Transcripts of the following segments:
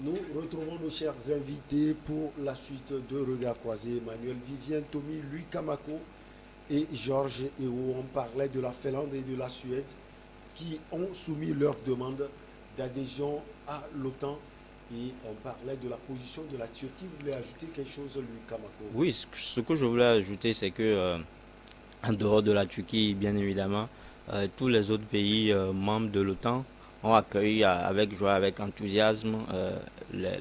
Nous retrouvons nos chers invités pour la suite de Regard Croisé. Emmanuel Vivien, Tommy, Louis Kamako et Georges Eo. On parlait de la Finlande et de la Suède qui ont soumis leur demande d'adhésion à l'OTAN. Et on parlait de la position de la Turquie. Vous voulez ajouter quelque chose, Louis Kamako? Oui, ce que je voulais ajouter, c'est que en dehors de la Turquie, bien évidemment, tous les autres pays membres de l'OTAN ont accueilli avec joie, avec enthousiasme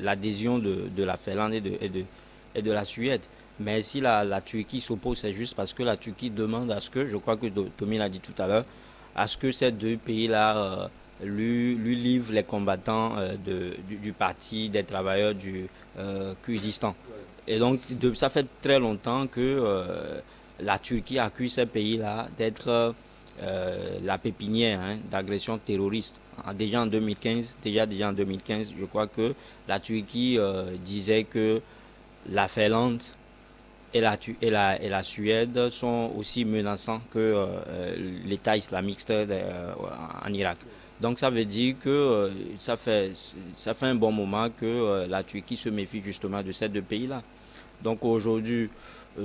l'adhésion de la Finlande et de la Suède. Mais si la Turquie s'oppose, c'est juste parce que la Turquie demande à ce que, je crois que Tommy l'a dit tout à l'heure, à ce que ces deux pays-là lui livrent les combattants du parti des travailleurs du Kurdistan. Et donc, ça fait très longtemps que la Turquie accuse ces pays-là d'être la pépinière d'agression terroriste. Déjà en 2015, déjà en 2015, je crois que la Turquie disait que la Finlande et la Suède sont aussi menaçants que l'État islamique en Irak. Donc ça veut dire que ça fait un bon moment que la Turquie se méfie justement de ces deux pays-là. Donc aujourd'hui,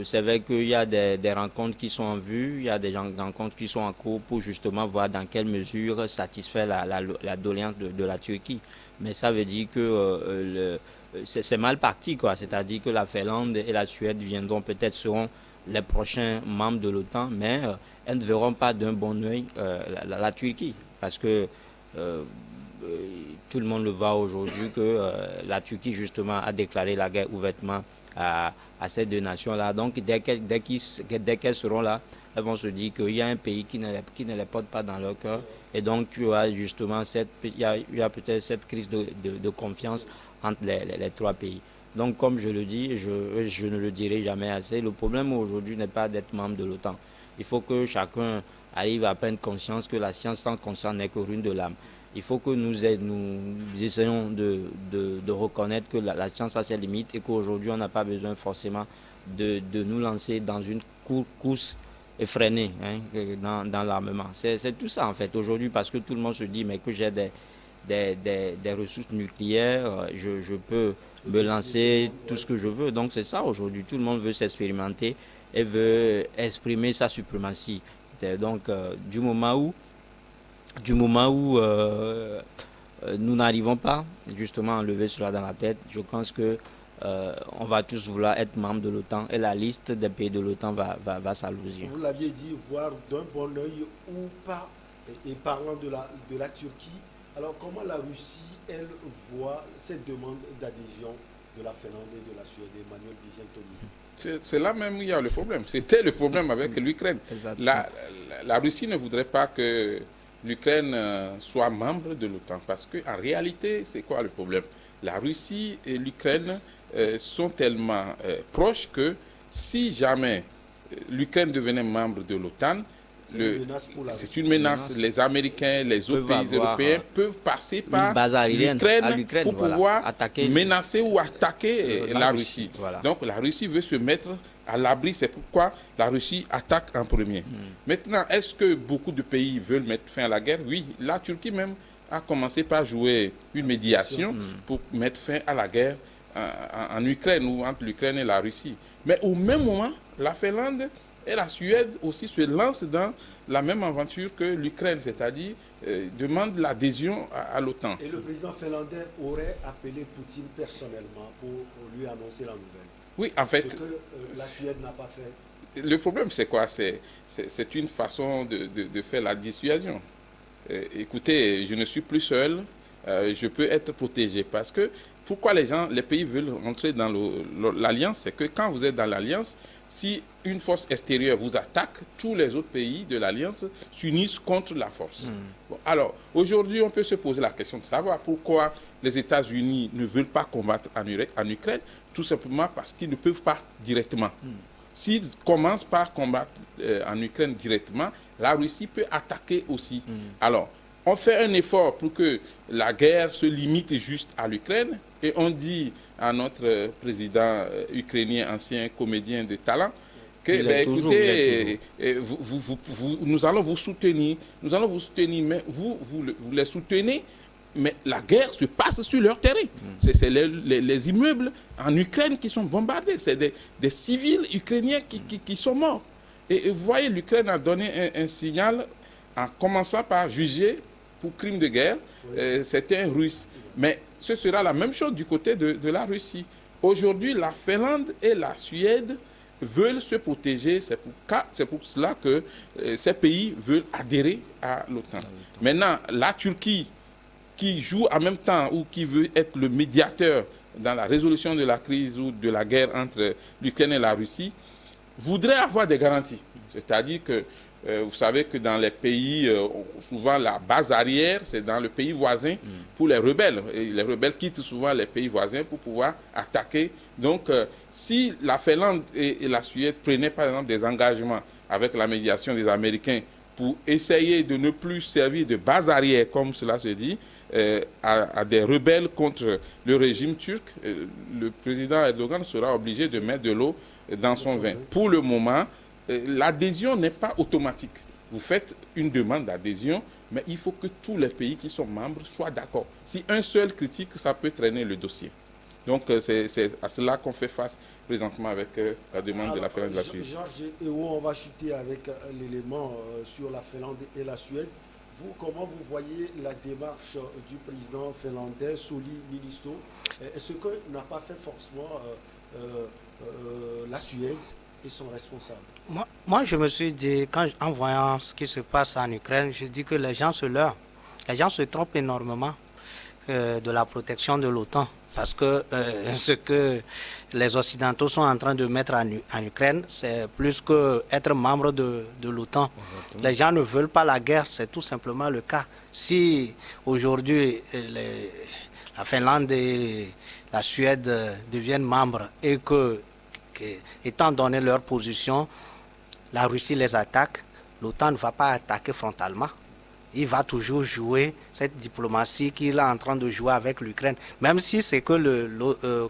c'est vrai qu'il y a des rencontres qui sont en vue, il y a des rencontres qui sont en cours pour justement voir dans quelle mesure satisfait la doléance de la Turquie. Mais ça veut dire que c'est mal parti, quoi. C'est-à-dire que la Finlande et la Suède viendront peut-être seront les prochains membres de l'OTAN, mais elles ne verront pas d'un bon oeil la Turquie. Parce que euh, tout le monde le voit aujourd'hui que la Turquie justement a déclaré la guerre ouvertement à ces deux nations-là. Donc dès qu'elles seront là, elles vont se dire qu'il y a un pays qui ne les porte pas dans leur cœur. Et donc il y aura justement il y a peut-être cette crise de confiance entre les trois pays. Donc comme je le dis, je ne le dirai jamais assez, le problème aujourd'hui n'est pas d'être membre de l'OTAN. Il faut que chacun arrive à prendre conscience que la science sans conscience n'est que ruine de l'âme. Il faut que nous essayons de reconnaître que la science a ses limites et qu'aujourd'hui, on n'a pas besoin forcément de nous lancer dans une course effrénée dans l'armement. C'est tout ça, en fait, aujourd'hui, parce que tout le monde se dit, mais que j'ai des ressources nucléaires, je peux me lancer tout ce que je veux. Donc, c'est ça, aujourd'hui. Tout le monde veut s'expérimenter et veut exprimer sa suprématie. Donc, du moment où nous n'arrivons pas justement à enlever cela dans la tête, je pense que on va tous vouloir être membre de l'OTAN et la liste des pays de l'OTAN va s'alourdir. Vous l'aviez dit, voir d'un bon oeil ou pas. Et parlant de la Turquie, alors comment la Russie, elle, voit cette demande d'adhésion de la Finlande et de la Suède? Emmanuel Vigentoni. C'est là même où il y a le problème. C'était le problème avec l'Ukraine. La Russie ne voudrait pas que l'Ukraine soit membre de l'OTAN parce qu'en réalité, c'est quoi le problème? La Russie et l'Ukraine sont tellement proches que si jamais l'Ukraine devenait membre de l'OTAN, c'est une menace. Les Américains, les autres pays européens peuvent passer par l'Ukraine pour pouvoir menacer ou attaquer la Russie. Voilà. Donc la Russie veut se mettre à l'abri, c'est pourquoi la Russie attaque en premier. Maintenant, est-ce que beaucoup de pays veulent mettre fin à la guerre? Oui, la Turquie même a commencé par jouer une médiation pour mettre fin à la guerre en Ukraine ou entre l'Ukraine et la Russie. Mais au même moment, la Finlande et la Suède aussi se lancent dans la même aventure que l'Ukraine, c'est-à-dire demande l'adhésion à l'OTAN. Et le président finlandais aurait appelé Poutine personnellement pour lui annoncer la nouvelle. Oui, en fait. Ce que la Suède n'a pas fait. Le problème, c'est quoi? C'est une façon de faire la dissuasion. Écoutez, je ne suis plus seul, je peux être protégé parce que pourquoi les pays veulent rentrer dans l'alliance, c'est que quand vous êtes dans l'alliance, si une force extérieure vous attaque, tous les autres pays de l'alliance s'unissent contre la force. Bon, alors, aujourd'hui, on peut se poser la question de savoir pourquoi les États-Unis ne veulent pas combattre en Ukraine, tout simplement parce qu'ils ne peuvent pas directement. S'ils commencent par combattre en Ukraine directement, la Russie peut attaquer aussi. Alors, on fait un effort pour que la guerre se limite juste à l'Ukraine et on dit à notre président ukrainien, ancien comédien de talent, que ben, écoutez, nous allons vous soutenir, mais vous les soutenez mais la guerre se passe sur leur terrain. C'est les immeubles en Ukraine qui sont bombardés. C'est des civils ukrainiens qui sont morts. Et vous voyez, l'Ukraine a donné un signal en commençant par juger pour crime de guerre. C'était un Russe. Mais ce sera la même chose du côté de la Russie. Aujourd'hui, la Finlande et la Suède veulent se protéger. C'est pour cela que ces pays veulent adhérer à l'OTAN. Maintenant, la Turquie, qui joue en même temps ou qui veut être le médiateur dans la résolution de la crise ou de la guerre entre l'Ukraine et la Russie, voudrait avoir des garanties. C'est-à-dire que vous savez que dans les pays, souvent la base arrière, c'est dans le pays voisin pour les rebelles. Et les rebelles quittent souvent les pays voisins pour pouvoir attaquer. Donc, si la Finlande et la Suède prenaient par exemple des engagements avec la médiation des Américains pour essayer de ne plus servir de base arrière, comme cela se dit, à des rebelles contre le régime turc, le président Erdogan sera obligé de mettre de l'eau dans son vin. Pour le moment, l'adhésion n'est pas automatique. Vous faites une demande d'adhésion, mais il faut que tous les pays qui sont membres soient d'accord. Si un seul critique, ça peut traîner le dossier. Donc c'est à cela qu'on fait face présentement avec la demande de la Finlande et de la Suède. Georges Ewo, on va chuter avec l'élément sur la Finlande et la Suède. Vous, comment vous voyez la démarche du président finlandais, Sauli Niinisto? Est-ce que n'a pas fait forcément la Suède et son responsable? Moi, je me suis dit, en voyant ce qui se passe en Ukraine, je dis que les gens se leurrent. Les gens se trompent énormément de la protection de l'OTAN. Parce que ce que les Occidentaux sont en train de mettre en Ukraine, c'est plus qu'être membre de l'OTAN. Les gens ne veulent pas la guerre, c'est tout simplement le cas. Si aujourd'hui la Finlande et la Suède deviennent membres et étant donné leur position, la Russie les attaque, l'OTAN ne va pas attaquer frontalement. Il va toujours jouer cette diplomatie qu'il est en train de jouer avec l'Ukraine. Même si c'est que,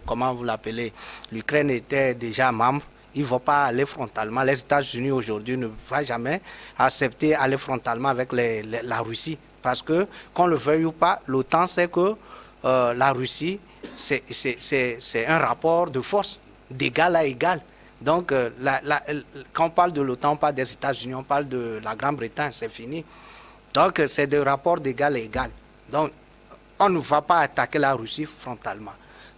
comment vous l'appelez, l'Ukraine était déjà membre, il ne va pas aller frontalement. Les États-Unis aujourd'hui ne vont jamais accepter aller frontalement avec la Russie. Parce que, qu'on le veuille ou pas, l'OTAN sait que la Russie, c'est un rapport de force, d'égal à égal. Donc, quand on parle de l'OTAN, on parle des États-Unis, on parle de la Grande-Bretagne, c'est fini. Donc, c'est des rapports d'égal à égal. Donc, on ne va pas attaquer la Russie frontalement.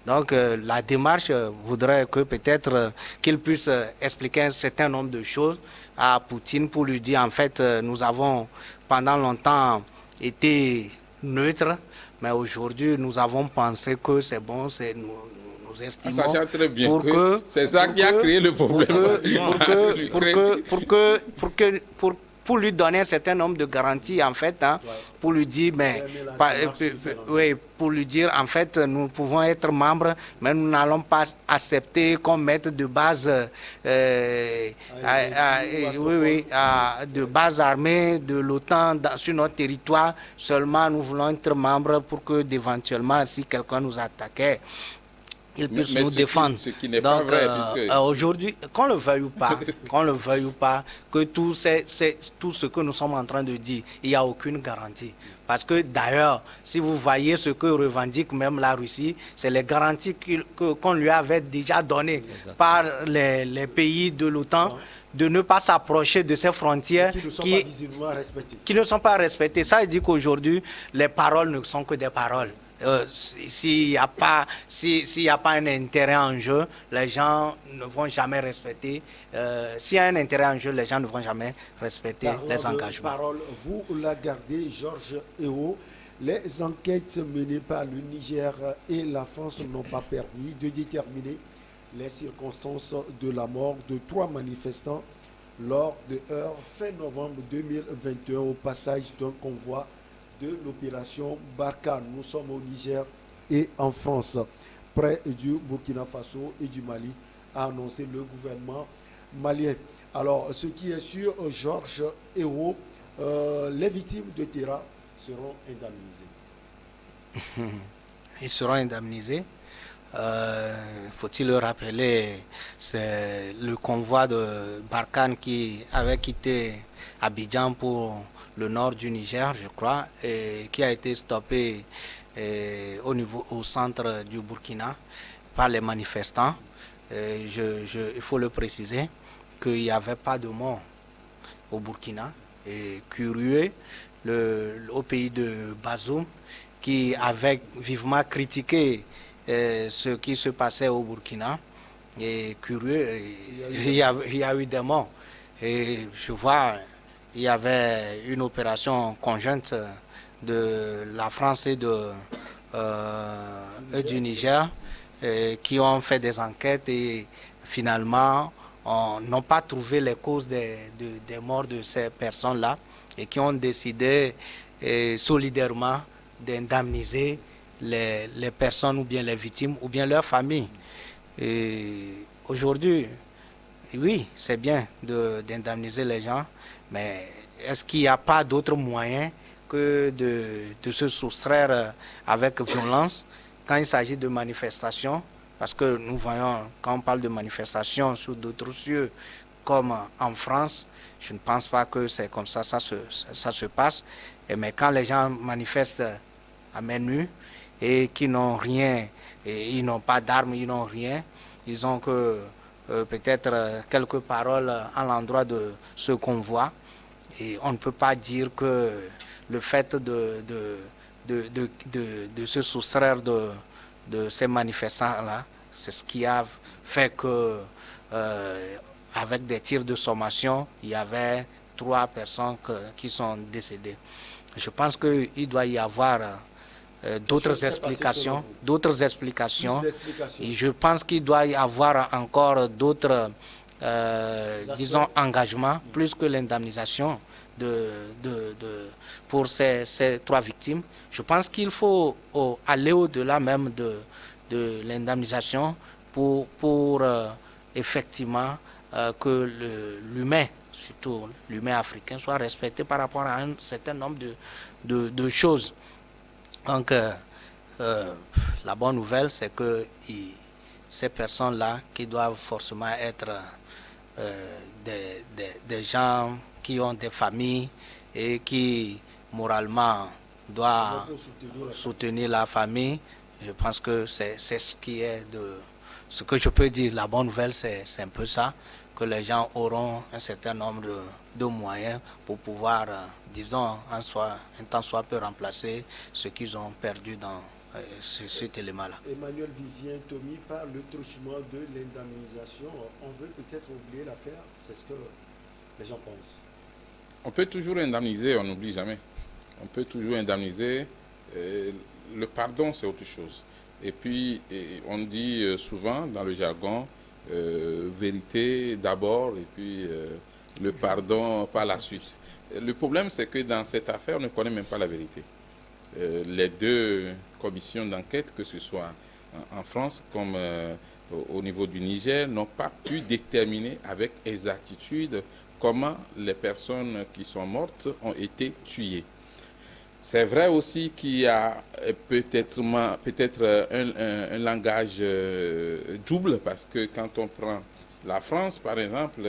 Donc, la démarche voudrait que peut-être qu'il puisse expliquer un certain nombre de choses à Poutine pour lui dire, en fait, nous avons pendant longtemps été neutres, mais aujourd'hui, nous avons pensé que c'est bon, nous estimons... Sachant très bien que c'est ça qui a créé le problème. Pour lui donner un certain nombre de garanties, en fait, hein, pour lui dire, pour lui dire, en fait, nous pouvons être membres, mais nous n'allons pas accepter qu'on mette de base, de base armée de l'OTAN sur notre territoire. Seulement, nous voulons être membres pour que, éventuellement, si quelqu'un nous attaquait, ils puissent nous défendre. Ce qui n'est pas vrai, puisque... Aujourd'hui, qu'on le veuille ou pas, que tout ce que nous sommes en train de dire, il n'y a aucune garantie. Parce que d'ailleurs, si vous voyez ce que revendique même la Russie, c'est les garanties qu'on lui avait déjà données par les pays de l'OTAN, de ne pas s'approcher de ces frontières qui ne sont pas respectées. Ça veut dire qu'aujourd'hui, les paroles ne sont que des paroles. S'il n'y a pas un intérêt en jeu, les gens ne vont jamais respecter. S'il y a un intérêt en jeu, les gens ne vont jamais respecter les engagements. Parole, vous la gardez, Georges Ewo. Les enquêtes menées par le Niger et la France n'ont pas permis de déterminer les circonstances de la mort de 3 manifestants lors de heures fin novembre 2021 au passage d'un convoi de l'opération Barkhane. Nous sommes au Niger et en France, près du Burkina Faso et du Mali, a annoncé le gouvernement malien. Alors, ce qui est sûr, Georges Ewo, les victimes de Terra seront indemnisées. Ils seront indemnisés. Faut-il le rappeler, c'est le convoi de Barkhane qui avait quitté Abidjan pour le nord du Niger, je crois, et qui a été stoppé au centre du Burkina par les manifestants. Il faut le préciser qu'il n'y avait pas de mort au Burkina. Et curieux, au pays de Bazoum, qui avait vivement critiqué ce qui se passait au Burkina. Et curieux, il y a eu des morts. Et je vois, il y avait une opération conjointe de la France et du Niger qui ont fait des enquêtes et finalement n'ont pas trouvé les causes des morts de ces personnes-là et qui ont décidé solidairement d'indemniser les personnes ou bien les victimes ou bien leurs familles. Et aujourd'hui, oui, c'est bien d'indemniser les gens, mais est-ce qu'il n'y a pas d'autres moyens que de se soustraire avec violence quand il s'agit de manifestations? Parce que nous voyons, quand on parle de manifestations sur d'autres cieux, comme en France, je ne pense pas que c'est comme ça se passe. Mais quand les gens manifestent à main nue et qui n'ont rien, et ils n'ont pas d'armes, ils n'ont rien, ils ont que peut-être quelques paroles à l'endroit de ce convoi. Et on ne peut pas dire que le fait de se soustraire de ces manifestants-là, c'est ce qui a fait que, avec des tirs de sommation, il y avait 3 personnes qui sont décédées. Je pense qu'il doit y avoir d'autres explications. Et je pense qu'il doit y avoir encore d'autres, disons, engagements, plus que l'indemnisation pour ces 3 victimes. Je pense qu'il faut aller au-delà même de l'indemnisation pour effectivement que l'humain, surtout l'humain africain, soit respecté par rapport à un certain nombre de choses. Donc, la bonne nouvelle, c'est que ces personnes-là qui doivent forcément être des gens qui ont des familles et qui, moralement, doivent soutenir la famille, je pense que c'est ce qui est ce que je peux dire. La bonne nouvelle, c'est un peu ça, que les gens auront un certain nombre de moyens pour pouvoir, disons, un temps soit peu remplacer ce qu'ils ont perdu dans cet élément-là. Emmanuel Vivien Tomi parle le truchement de l'indemnisation. On veut peut-être oublier l'affaire, c'est ce que les gens pensent. On peut toujours indemniser, on n'oublie jamais. On peut toujours indemniser. Le pardon, c'est autre chose. Et puis, on dit souvent dans le jargon, vérité d'abord et puis le pardon par la suite. Le problème, c'est que dans cette affaire, on ne connaît même pas la vérité. Les 2 commissions d'enquête, que ce soit en France comme au niveau du Niger, n'ont pas pu déterminer avec exactitude comment les personnes qui sont mortes ont été tuées. C'est vrai aussi qu'il y a peut-être un langage double, parce que quand on prend la France, par exemple,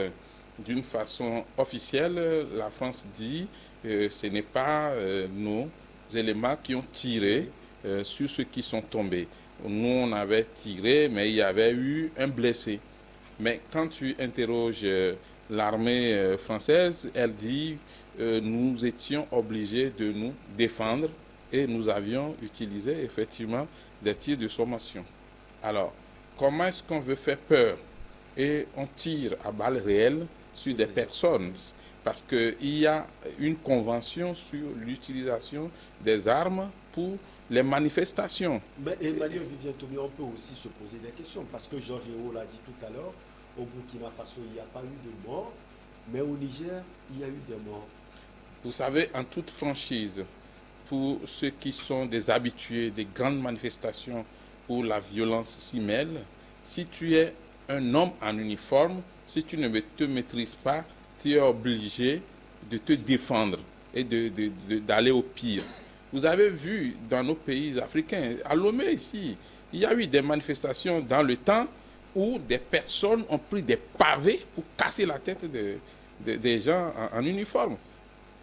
d'une façon officielle, la France dit que ce n'est pas nos éléments qui ont tiré sur ceux qui sont tombés. Nous, on avait tiré, mais il y avait eu un blessé. Mais quand tu interroges l'armée française, elle dit nous étions obligés de nous défendre et nous avions utilisé effectivement des tirs de sommation. Alors, comment est-ce qu'on veut faire peur et on tire à balles réelles sur des personnes? Parce qu'il y a une convention sur l'utilisation des armes pour les manifestations. Mais Emmanuel Vivien Tomi, on peut aussi se poser des questions, parce que Georges Hérault l'a dit tout à l'heure, au Burkina Faso, il n'y a pas eu de mort, mais au Niger, il y a eu des morts. Vous savez, en toute franchise, pour ceux qui sont des habitués des grandes manifestations où la violence s'y mêle, si tu es un homme en uniforme, si tu ne te maîtrises pas, tu es obligé de te défendre et d'aller au pire. Vous avez vu dans nos pays africains, à Lomé ici, Il y a eu des manifestations dans le temps où des personnes ont pris des pavés pour casser la tête des gens en uniforme.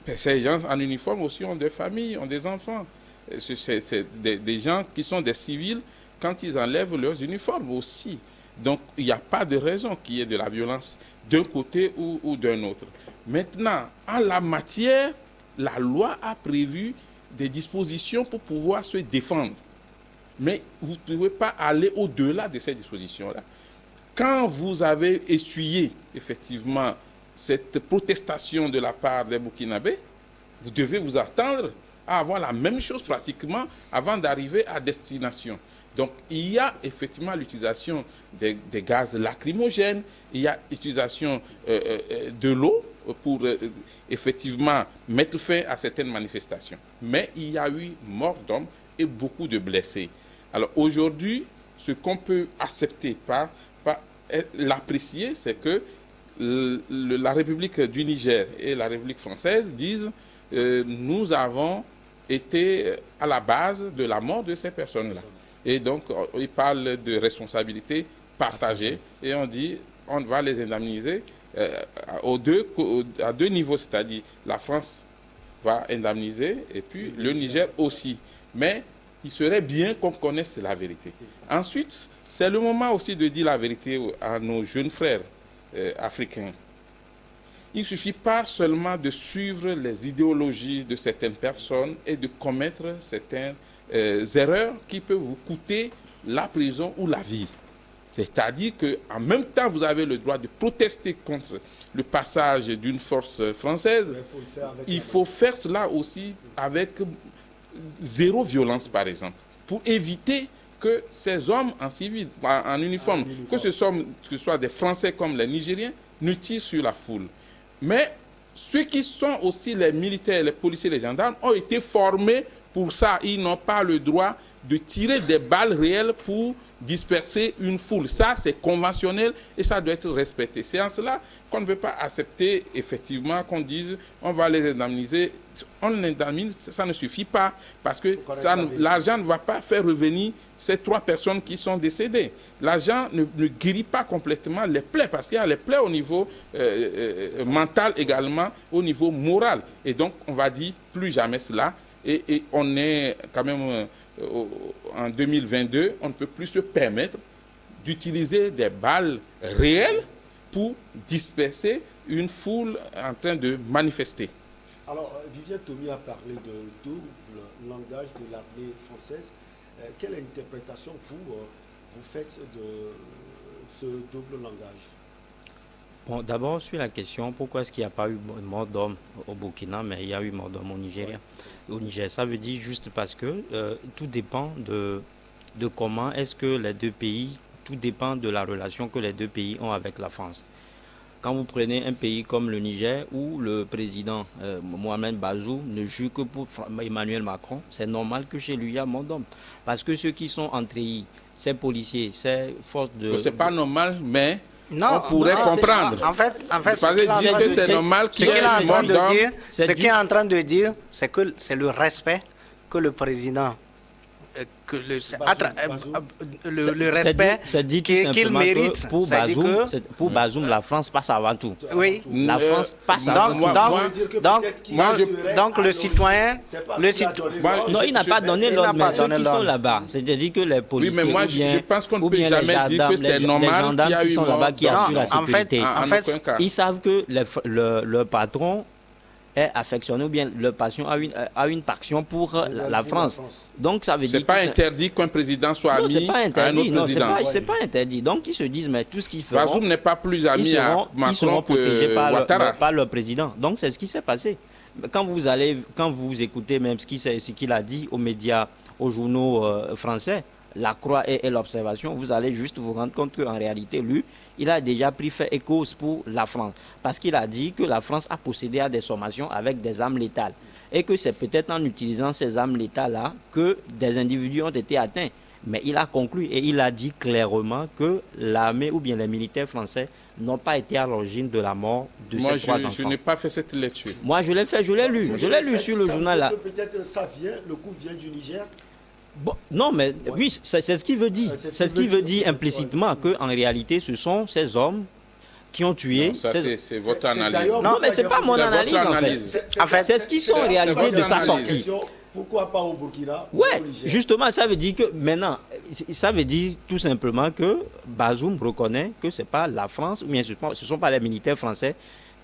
Mais ces gens en uniforme aussi ont des familles, ont des enfants. C'est des gens qui sont des civils quand ils enlèvent leurs uniformes aussi. Donc, il n'y a pas de raison qu'il y ait de la violence d'un côté ou d'un autre. Maintenant, en la matière, la loi a prévu des dispositions pour pouvoir se défendre. Mais vous ne pouvez pas aller au-delà de ces dispositions-là. Quand vous avez essuyé, effectivement, cette protestation de la part des Burkinabés, vous devez vous attendre à avoir la même chose pratiquement avant d'arriver à destination. Donc, il y a effectivement l'utilisation des gaz lacrymogènes, il y a l'utilisation de l'eau pour effectivement mettre fin à certaines manifestations. Mais il y a eu mort d'hommes et beaucoup de blessés. Alors aujourd'hui, ce qu'on peut accepter, pas l'apprécier, c'est que la République du Niger et la République française disent nous avons été à la base de la mort de ces personnes-là. Et donc, ils parlent de responsabilité partagée et on dit on va les indemniser à deux niveaux, c'est-à-dire la France va indemniser et puis le Niger aussi. Mais il serait bien qu'on connaisse la vérité. Ensuite, c'est le moment aussi de dire la vérité à nos jeunes frères africains. Il ne suffit pas seulement de suivre les idéologies de certaines personnes et de commettre certaines erreurs qui peuvent vous coûter la prison ou la vie. C'est-à-dire qu'en même temps, vous avez le droit de protester contre le passage d'une force française. Il faut faire cela aussi avec zéro violence, par exemple, pour éviter que ces hommes en civil, en uniforme, que ce soit des Français comme les Nigériens, ne tirent sur la foule. Mais ceux qui sont aussi les militaires, les policiers, les gendarmes, ont été formés pour ça. Ils n'ont pas le droit de tirer des balles réelles pour disperser une foule. Ça, c'est conventionnel et ça doit être respecté. C'est en cela qu'on ne veut pas accepter, effectivement, qu'on dise on va les indemniser. On l'indemnise, ça ne suffit pas parce que l'argent ne va pas faire revenir ces 3 personnes qui sont décédées. L'argent ne guérit pas complètement les plaies parce qu'il y a les plaies au niveau mental également, au niveau moral. Et donc, on va dire plus jamais cela. Et on est quand même en 2022, on ne peut plus se permettre d'utiliser des balles réelles pour disperser une foule en train de manifester. Alors, Viviane Tomi a parlé de double langage de l'armée française. Quelle interprétation vous faites de ce double langage? Bon, d'abord, sur la question, pourquoi est-ce qu'il n'y a pas eu mort d'homme au Burkina, mais il y a eu mort d'homme au Nigeria? Au Niger, ça veut dire juste parce que tout dépend de comment est-ce que les deux pays, tout dépend de la relation que les deux pays ont avec la France. Quand vous prenez un pays comme le Niger, où le président Mohamed Bazoum ne joue que pour Emmanuel Macron, c'est normal que chez lui, il y a mort d'homme. Parce que ceux qui sont entrés, ces policiers, ces forces de... C'est pas normal, mais... Non, on pourrait comprendre. En fait, dire que c'est normal qu'il y ait un mort d'homme. Ce qu'il est en train de dire, c'est que c'est le respect que le président, le respect qu'il mérite. Pour Bazoum, la France passe avant tout. Oui. La France passe avant tout. Donc le citoyen... Non, il n'a pas donné l'ordre, mais ceux qui sont là-bas, c'est-à-dire que les policiers... Oui, mais moi, je pense qu'on ne peut jamais dire que c'est normal qu'il y a eu mort d'homme. Qui assurent la sécurité. En fait, ils savent que le patron est affectionné ou bien le patient a une passion pour la France. Donc ça veut dire c'est pas interdit qu'un président soit ami à un autre président. C'est pas interdit. Donc ils se disent mais tout ce qu'ils feront, Bazoum n'est pas plus ami à Macron que Ouattara. par le président. Donc c'est ce qui s'est passé. Quand vous écoutez même ce qu'il a dit aux médias, aux journaux français, La Croix et l'Observation, vous allez juste vous rendre compte qu'en réalité, lui, il a déjà fait écho pour la France. Parce qu'il a dit que la France a procédé à des sommations avec des armes létales. Et que c'est peut-être en utilisant ces armes létales-là que des individus ont été atteints. Mais il a conclu et il a dit clairement que l'armée ou bien les militaires français n'ont pas été à l'origine de la mort de ces 3 enfants. Je n'ai pas fait cette lecture. Moi, je l'ai fait, je l'ai lu sur le journal là. Peut-être ça vient, le coup vient du Niger. Bon, non, mais oui, c'est ce qu'il veut dire. C'est ce qu'il veut dire implicitement, qu'en réalité, ce sont ces hommes qui ont tué. Non, ça, c'est votre analyse. Non, mais c'est pas mon analyse, en fait. C'est ce qu'ils sont en réalité de sa sortie. Pourquoi pas au Burkina? Ouais, justement, ça veut dire que maintenant, ça veut dire tout simplement que Bazoum reconnaît que c'est pas la France, ou bien ce sont pas les militaires français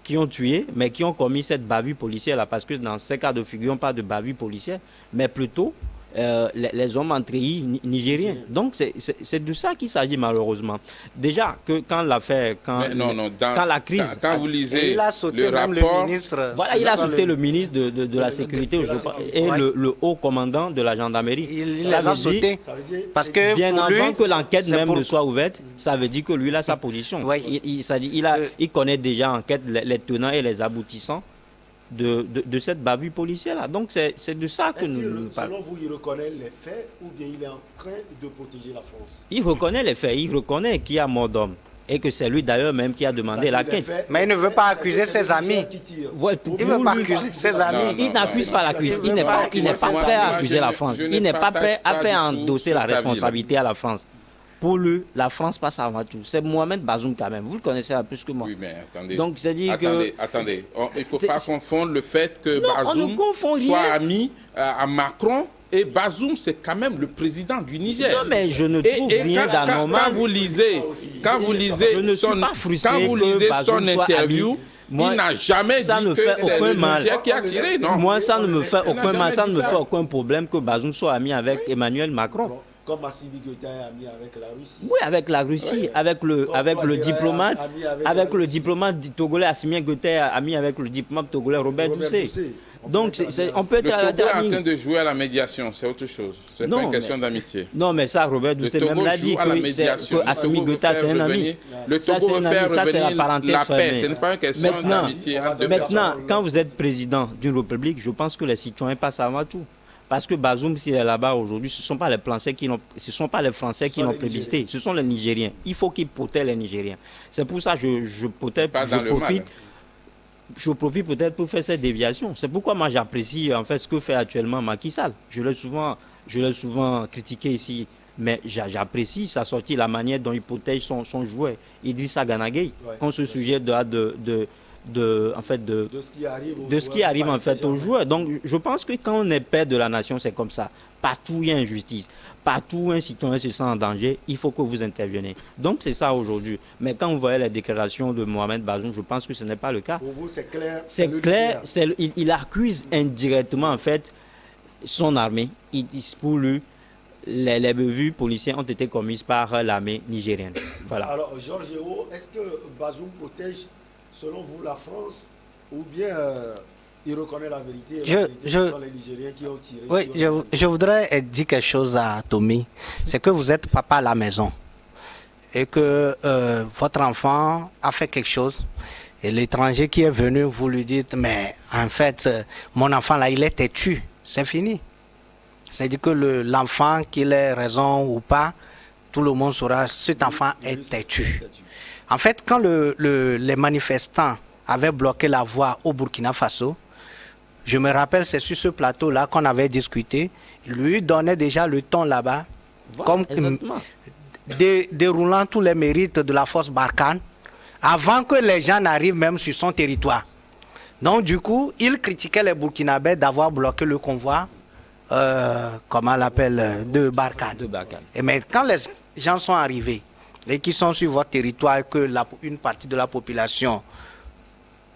qui ont tué, mais qui ont commis cette bavure policière là, parce que dans ces cas de figure, on parle de bavure policière, mais plutôt les hommes en treillis nigériens. Donc c'est de ça qu'il s'agit malheureusement. Déjà que quand l'affaire, quand la crise, quand vous lisez le rapport, voilà, il a sauté le ministre de la sécurité et le haut commandant de la gendarmerie. Il les a sautés parce que bien pour avant lui, que l'enquête même ne soit ouverte, ça veut dire que lui il a sa position. Oui. Il connaît déjà en quête les tenants et les aboutissants de cette bavure policière-là. Donc, c'est de ça que nous parlons. Selon vous, il reconnaît les faits ou bien il est en train de protéger la France? Il reconnaît les faits, il reconnaît qu'il y a mort d'homme. Et que c'est lui d'ailleurs même qui a demandé la quête. Mais il ne veut pas accuser ses amis. Ouais, Il ne veut pas accuser ses amis. Il n'accuse pas la cuisse. Il n'est pas prêt à accuser la France. Il n'est pas prêt à faire endosser la responsabilité à la France. Pour lui, la France passe avant tout. C'est Mohamed Bazoum quand même. Vous le connaissez un peu plus que moi. Oui, mais attendez. Donc, c'est dire attendez. Il ne faut pas confondre le fait que Bazoum soit rien. ami à Macron. Et Bazoum, c'est quand même le président du Niger. Non, mais je ne trouve rien d'anormal. Quand vous lisez son interview, il n'a jamais dit que c'est le Niger qui a tiré, non? Moi, ça ne me fait aucun mal, ça ne me fait aucun problème que Bazoum soit ami avec Emmanuel Macron. Comme Assimi Goïta est ami avec la Russie. Oui, avec la Russie, oui. avec le diplomate togolais Assimi Goïta est ami avec le diplomate togolais Robert Doucet. Donc, on peut être le Togo est en train de jouer à la médiation, c'est autre chose. C'est pas une question d'amitié. Non, mais ça, Robert Doucet même l'a dit que Assimi Goïta, c'est un ami. Le Togo veut faire revenir la paix, ce n'est pas une question d'amitié. Maintenant, quand vous êtes président d'une république, je pense que les citoyens passent avant tout. Parce que Bazoum, s'il est là-bas aujourd'hui, ce ne sont pas les Français qui l'ont plébiscité, ce sont les Nigériens. Il faut qu'ils protègent les Nigériens. C'est pour ça que je profite peut-être pour faire cette déviation. C'est pourquoi moi j'apprécie en fait ce que fait actuellement Macky Sall. Je l'ai souvent critiqué ici, mais j'apprécie sa sortie, la manière dont il protège son joueur, Idrissa Gana Gueye, qu'on se sujet de ce qui arrive en fait aux joueurs. Donc je pense que quand on est père de la nation, c'est comme ça. Partout il y a injustice. Partout où un citoyen se sent en danger, il faut que vous interveniez. Donc c'est ça aujourd'hui. Mais quand vous voyez les déclarations de Mohamed Bazoum, je pense que ce n'est pas le cas. Pour vous, c'est clair. C'est clair. Il accuse indirectement en fait son armée. Pour lui, les bévues policières ont été commises par l'armée nigérienne. Voilà. Alors, Georges, est-ce que Bazoum protège, selon vous, la France, ou bien il reconnaît la vérité? Ce sont les Nigériens qui ont tiré. Oui, je voudrais dire quelque chose à Tommy. C'est que vous êtes papa à la maison et que votre enfant a fait quelque chose. Et l'étranger qui est venu, vous lui dites, mais en fait, mon enfant là, il est têtu. C'est fini. C'est-à-dire que l'enfant, qu'il ait raison ou pas, tout le monde saura, cet enfant est têtu. En fait, quand les manifestants avaient bloqué la voie au Burkina Faso, je me rappelle, c'est sur ce plateau-là qu'on avait discuté. Il lui donnait déjà le ton là-bas, voilà, comme déroulant tous les mérites de la force Barkhane, avant que les gens n'arrivent même sur son territoire. Donc du coup, il critiquait les Burkinabés d'avoir bloqué le convoi, comment on l'appelle, de Barkhane. Mais quand les gens sont arrivés et qui sont sur votre territoire et que une partie de la population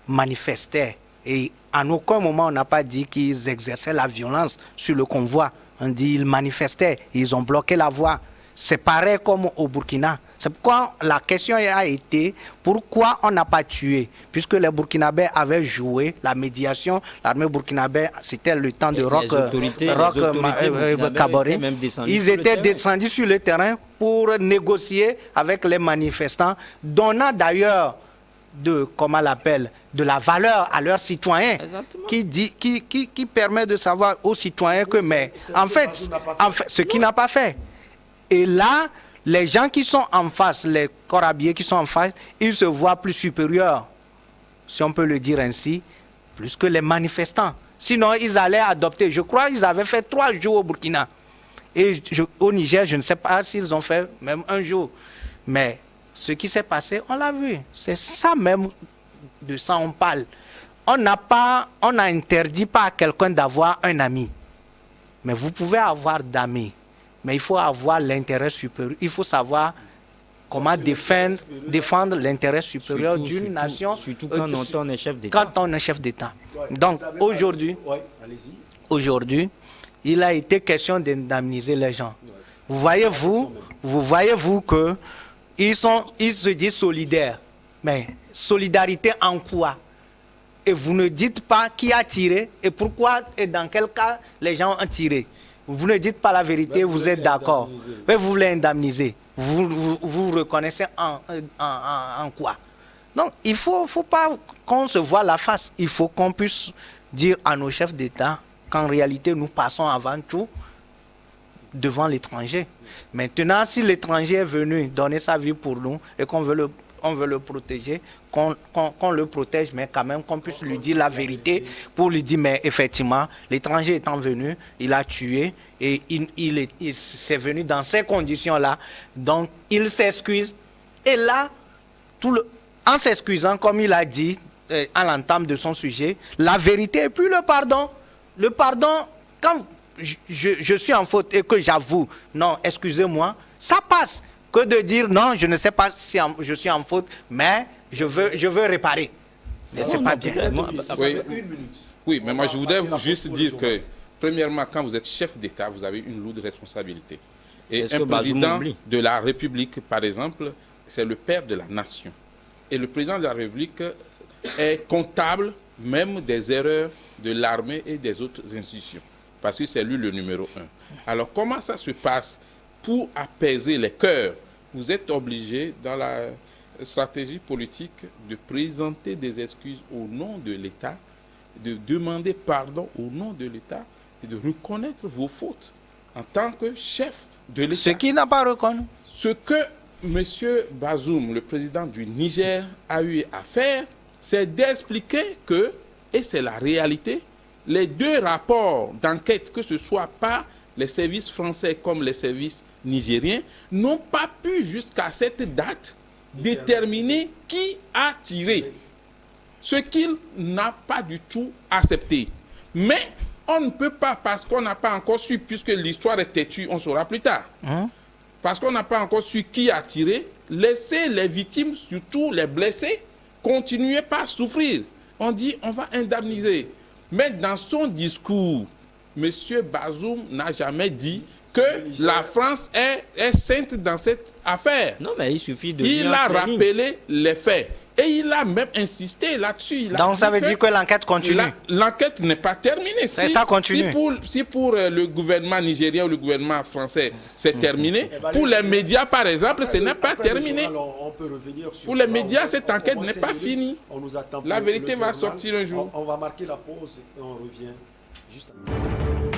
manifestait, et en aucun moment on n'a pas dit qu'ils exerçaient la violence sur le convoi. On dit qu'ils manifestaient, ils ont bloqué la voie. C'est pareil comme au Burkina. C'est pourquoi la question a été pourquoi on n'a pas tué, puisque les Burkinabés avaient joué la médiation. L'armée burkinabé, c'était le temps de Roch Kaboré. Ils étaient descendus sur le terrain pour négocier avec les manifestants, donnant d'ailleurs de la valeur à leurs citoyens, qui permet de savoir aux citoyens que, mais en fait, ce qui n'a pas fait. Et là, les gens qui sont en face, les corps habillés qui sont en face, ils se voient plus supérieurs, si on peut le dire ainsi, plus que les manifestants. Sinon, ils allaient adopter. Je crois qu'ils avaient fait 3 jours au Burkina. Et au Niger, je ne sais pas s'ils ont fait même un jour. Mais ce qui s'est passé, on l'a vu. C'est ça même de ça on parle. On n'interdit pas à quelqu'un d'avoir un ami. Mais vous pouvez avoir d'amis. Mais il faut avoir l'intérêt supérieur. Il faut savoir comment défendre l'intérêt supérieur d'une nation. Surtout quand on est chef d'État. Quand on est chef d'État. Donc aujourd'hui, il a été question d'indemniser les gens. Vous voyez-vous que ils se disent solidaires. Mais solidarité en quoi? Et vous ne dites pas qui a tiré et pourquoi et dans quel cas les gens ont tiré. Vous ne dites pas la vérité, vous êtes d'accord. Mais vous voulez indemniser. Vous reconnaissez en quoi? Donc il ne faut pas qu'on se voie la face. Il faut qu'on puisse dire à nos chefs d'État qu'en réalité nous passons avant tout devant l'étranger. Maintenant, si l'étranger est venu donner sa vie pour nous et qu'on veut le protéger, qu'on le protège, mais quand même qu'on puisse lui dire la vérité pour lui dire, mais effectivement, l'étranger étant venu, il a tué et il s'est venu dans ces conditions-là, donc il s'excuse. Et là, en s'excusant, comme il a dit à l'entame de son sujet, la vérité et puis le pardon. Le pardon, quand je suis en faute et que j'avoue, non, excusez-moi, ça passe. Que de dire, non, je ne sais pas si je suis en faute, mais je veux réparer. Et c'est pas bien. Oui, mais moi je voudrais juste dire que, premièrement, quand vous êtes chef d'État, vous avez une lourde responsabilité. Et un président de la République, par exemple, c'est le père de la nation. Et le président de la République est comptable même des erreurs de l'armée et des autres institutions. Parce que c'est lui le numéro 1. Alors comment ça se passe pour apaiser les cœurs? Vous êtes obligé, dans la stratégie politique, de présenter des excuses au nom de l'État, de demander pardon au nom de l'État et de reconnaître vos fautes en tant que chef de l'État. Ce qui n'a pas reconnu. Ce que M. Bazoum, le président du Niger, a eu à faire, c'est d'expliquer que, et c'est la réalité, les deux rapports d'enquête, que ce soit par les services français comme les services nigériens, n'ont pas pu jusqu'à cette date déterminer qui a tiré. Ce qu'il n'a pas du tout accepté. Mais on ne peut pas, parce qu'on n'a pas encore su, puisque l'histoire est têtue, on saura plus tard. Parce qu'on n'a pas encore su qui a tiré, laisser les victimes, surtout les blessés, continuer par souffrir. On dit on va indemniser. Mais dans son discours, M. Bazoum n'a jamais dit que la France est sainte dans cette affaire. Non, mais il suffit de... Il a rappelé les faits. Et il a même insisté là-dessus. Donc ça veut dire que l'enquête continue. L'enquête n'est pas terminée. Ça continue. Si pour le gouvernement nigérien ou le gouvernement français, c'est terminé, pour les médias, par exemple, ce n'est pas terminé. Pour les médias, cette enquête n'est pas finie. La vérité va sortir un jour. On va marquer la pause et on revient juste après.